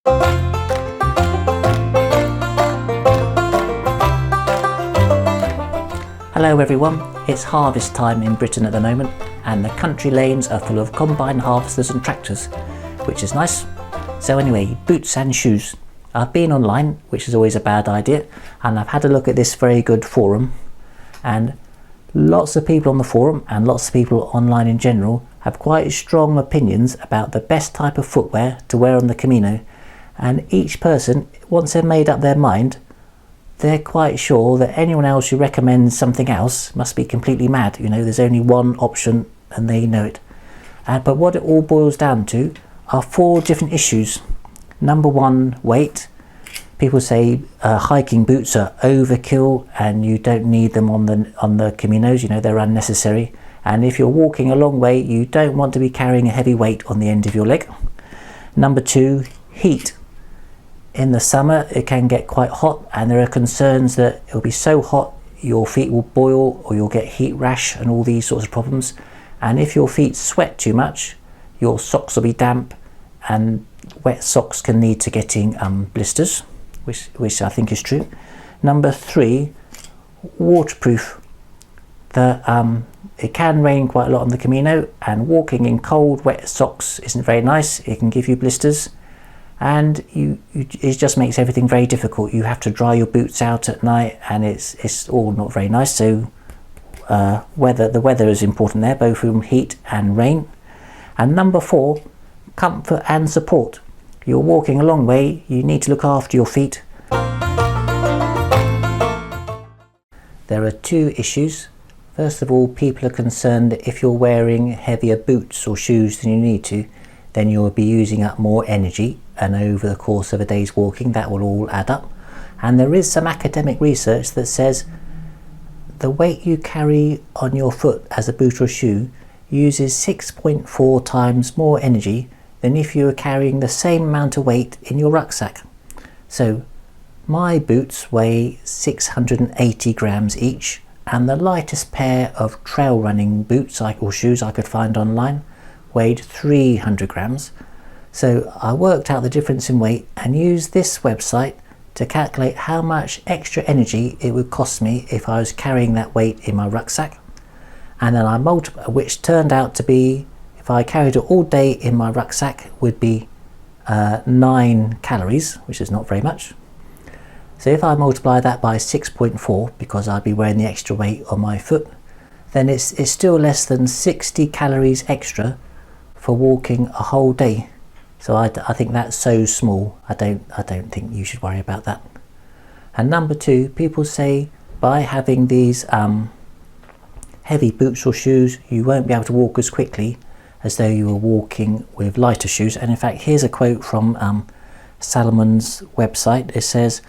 Hello everyone, it's harvest time in Britain at the moment and the country lanes are full of combine harvesters and tractors, which is nice. So anyway, boots and shoes. I've been online, which is always a bad idea, and I've had a look at this very good forum, and lots of people on the forum and lots of people online in general have quite strong opinions about the best type of footwear to wear on the Camino, and each person, once they've made up their mind, they're quite sure that anyone else who recommends something else must be completely mad. You know, there's only one option and they know it. But what it all boils down to are 4 different issues. Number 1, weight. People say hiking boots are overkill and you don't need them on the Caminos, you know, they're unnecessary. And if you're walking a long way, you don't want to be carrying a heavy weight on the end of your leg. Number 2, heat. In the summer it can get quite hot and there are concerns that it'll be so hot your feet will boil or you'll get heat rash and all these sorts of problems. And if your feet sweat too much, your socks will be damp, and wet socks can lead to getting blisters, which I think is true. Number 3, waterproof. It can rain quite a lot on the Camino and walking in cold wet socks isn't very nice. It can give you blisters and it just makes everything very difficult. You have to dry your boots out at night and it's all not very nice. So the weather is important there, both from heat and rain. And number 4, comfort and support. You're walking a long way, you need to look after your feet. There are 2 issues. First of all, people are concerned that if you're wearing heavier boots or shoes than you need to, then you'll be using up more energy, and over the course of a day's walking that will all add up. And there is some academic research that says the weight you carry on your foot as a boot or shoe uses 6.4 times more energy than if you were carrying the same amount of weight in your rucksack. So my boots weigh 680 grams each, and the lightest pair of trail running boots or shoes I could find online weighed 300 grams. So I worked out the difference in weight and used this website to calculate how much extra energy it would cost me if I was carrying that weight in my rucksack. And then I multiplied, which turned out to be, if I carried it all day in my rucksack, would be 9 calories, which is not very much. So if I multiply that by 6.4, because I'd be wearing the extra weight on my foot, then it's still less than 60 calories extra for walking a whole day. So I think that's so small, I don't think you should worry about that. And number 2, people say by having these heavy boots or shoes, you won't be able to walk as quickly as though you were walking with lighter shoes. And in fact, here's a quote from Salomon's website. It says,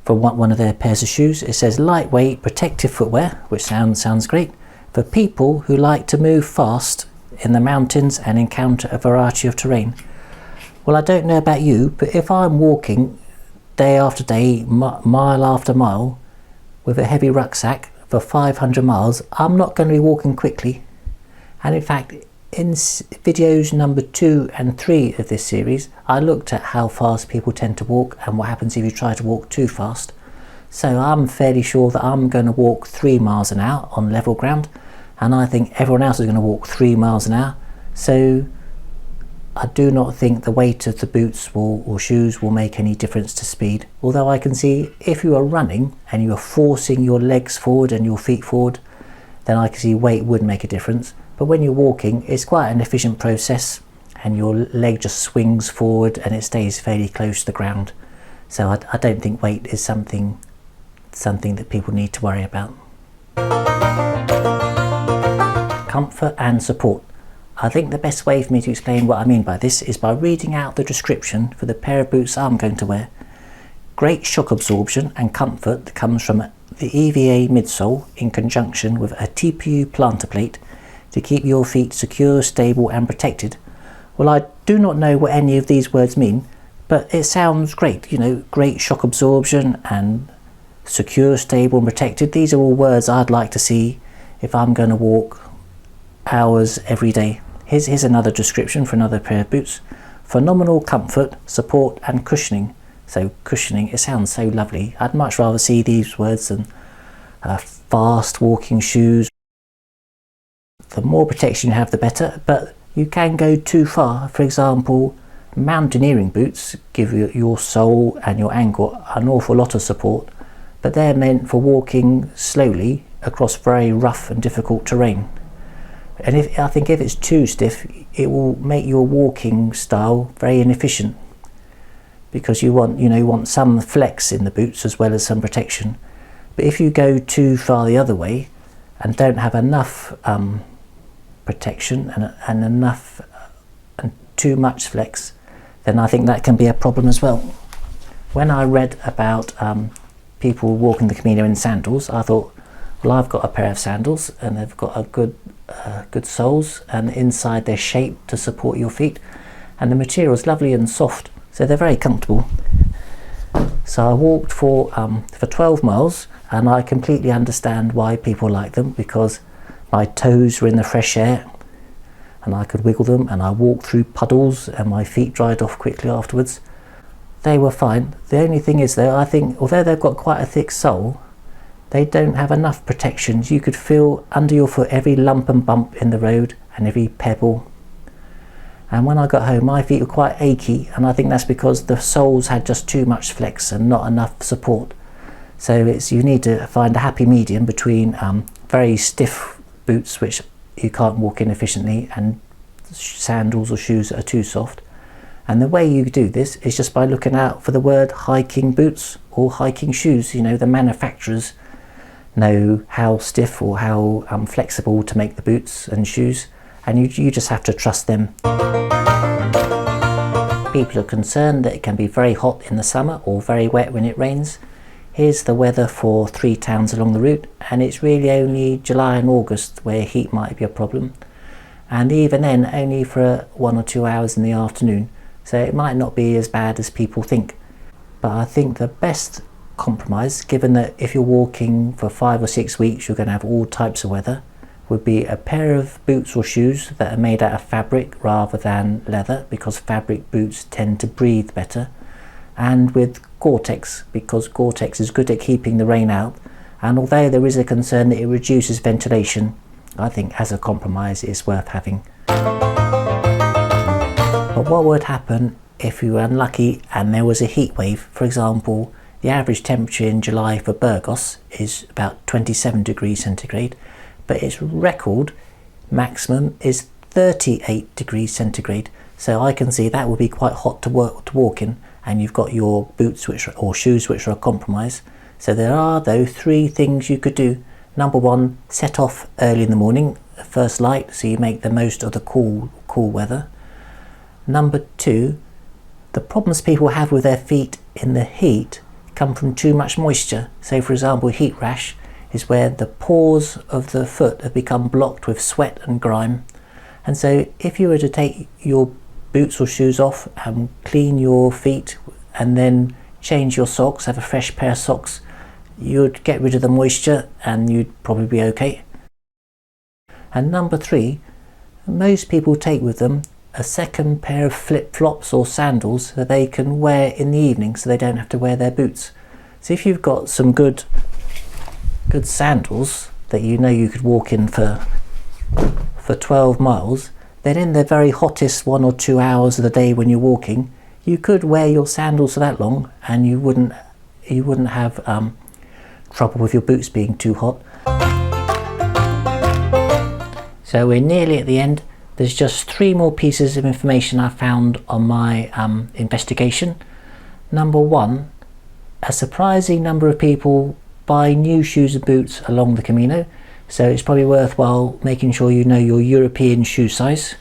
for one of their pairs of shoes, it says, lightweight protective footwear, which sounds great, for people who like to move fast in the mountains and encounter a variety of terrain. Well, I don't know about you, but if I'm walking day after day, mile after mile, with a heavy rucksack for 500 miles, I'm not going to be walking quickly. And in fact, in videos number 2 and 3 of this series, I looked at how fast people tend to walk and what happens if you try to walk too fast. So I'm fairly sure that I'm going to walk 3 miles an hour on level ground, and I think everyone else is going to walk 3 miles an hour. So I do not think the weight of the boots or shoes will make any difference to speed. Although I can see if you are running and you are forcing your legs forward and your feet forward, then I can see weight would make a difference. But when you're walking, it's quite an efficient process and your leg just swings forward and it stays fairly close to the ground. So I don't think weight is something that people need to worry about. Comfort and support. I think the best way for me to explain what I mean by this is by reading out the description for the pair of boots I'm going to wear. Great shock absorption and comfort that comes from the EVA midsole in conjunction with a TPU plantar plate to keep your feet secure, stable and protected. Well, I do not know what any of these words mean, but it sounds great. You know, great shock absorption and secure, stable and protected. These are all words I'd like to see if I'm going to walk hours every day. Here's another description for another pair of boots. phenomenal comfort, support and cushioning. So cushioning, it sounds so lovely. I'd much rather see these words than fast walking shoes. The more protection you have, the better, but you can go too far. For example, mountaineering boots give your sole and your ankle an awful lot of support, but they're meant for walking slowly across very rough and difficult terrain. And I think if it's too stiff, it will make your walking style very inefficient, because you want some flex in the boots as well as some protection. But if you go too far the other way and don't have enough protection and enough and too much flex, then I think that can be a problem as well. When I read about people walking the Camino in sandals, I thought, well, I've got a pair of sandals and they've got a good soles, and inside they're shaped to support your feet, and the material is lovely and soft, so they're very comfortable. So I walked for 12 miles, and I completely understand why people like them, because my toes were in the fresh air and I could wiggle them, and I walked through puddles and my feet dried off quickly afterwards. They were fine. The only thing is though, I think although they've got quite a thick sole, they don't have enough protections. You could feel under your foot every lump and bump in the road and every pebble. And when I got home, my feet were quite achy, and I think that's because the soles had just too much flex and not enough support. So you need to find a happy medium between very stiff boots which you can't walk in efficiently, and sandals or shoes that are too soft. And the way you do this is just by looking out for the word hiking boots or hiking shoes. The manufacturers know how stiff or how flexible to make the boots and shoes, and you just have to trust them. People are concerned that it can be very hot in the summer or very wet when it rains. Here's the weather for 3 towns along the route, and it's really only July and August where heat might be a problem, and even then only for 1 or 2 hours in the afternoon, so it might not be as bad as people think. But I think the best compromise, given that if you're walking for 5 or 6 weeks you're going to have all types of weather, would be a pair of boots or shoes that are made out of fabric rather than leather, because fabric boots tend to breathe better, and with Gore-Tex, because Gore-Tex is good at keeping the rain out, and although there is a concern that it reduces ventilation, I think as a compromise it's worth having. But what would happen if you were unlucky and there was a heat wave? For example, the average temperature in July for Burgos is about 27 degrees centigrade, but its record maximum is 38 degrees centigrade. So I can see that would be quite hot to walk in, and you've got your boots or shoes which are a compromise. So there are though 3 things you could do. Number 1, set off early in the morning, first light, so you make the most of the cool weather. Number 2, the problems people have with their feet in the heat come from too much moisture. So for example, heat rash is where the pores of the foot have become blocked with sweat and grime. And so if you were to take your boots or shoes off and clean your feet and then change your socks, have a fresh pair of socks, you'd get rid of the moisture and you'd probably be okay. And number 3, most people take with them a second pair of flip-flops or sandals that they can wear in the evening, so they don't have to wear their boots. So if you've got some good sandals that you could walk in for 12 miles, then in the very hottest 1 or 2 hours of the day when you're walking, you could wear your sandals for that long and you wouldn't have trouble with your boots being too hot. So we're nearly at the end. There's just 3 more pieces of information I found on my investigation. Number 1, a surprising number of people buy new shoes and boots along the Camino, so it's probably worthwhile making sure you know your European shoe size.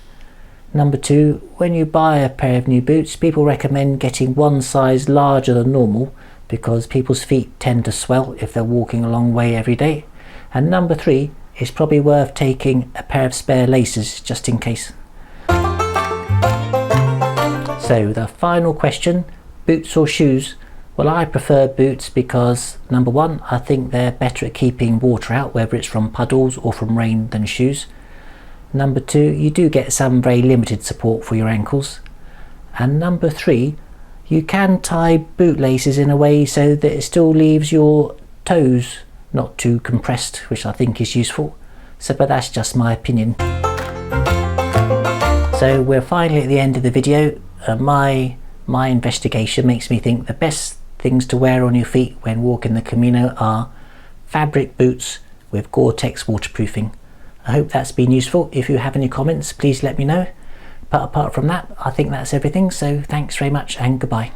Number 2, when you buy a pair of new boots, people recommend getting 1 size larger than normal, because people's feet tend to swell if they're walking a long way every day. And number 3, it's probably worth taking a pair of spare laces just in case. So the final question, boots or shoes? Well, I prefer boots because number 1, I think they're better at keeping water out, whether it's from puddles or from rain, than shoes. Number 2, you do get some very limited support for your ankles. And number 3, you can tie boot laces in a way so that it still leaves your toes not too compressed, which I think is useful. So, but that's just my opinion. So we're finally at the end of the video. My investigation makes me think the best things to wear on your feet when walking the Camino are fabric boots with Gore-Tex waterproofing. I hope that's been useful. If you have any comments, please let me know. But apart from that, I think that's everything. So thanks very much and goodbye.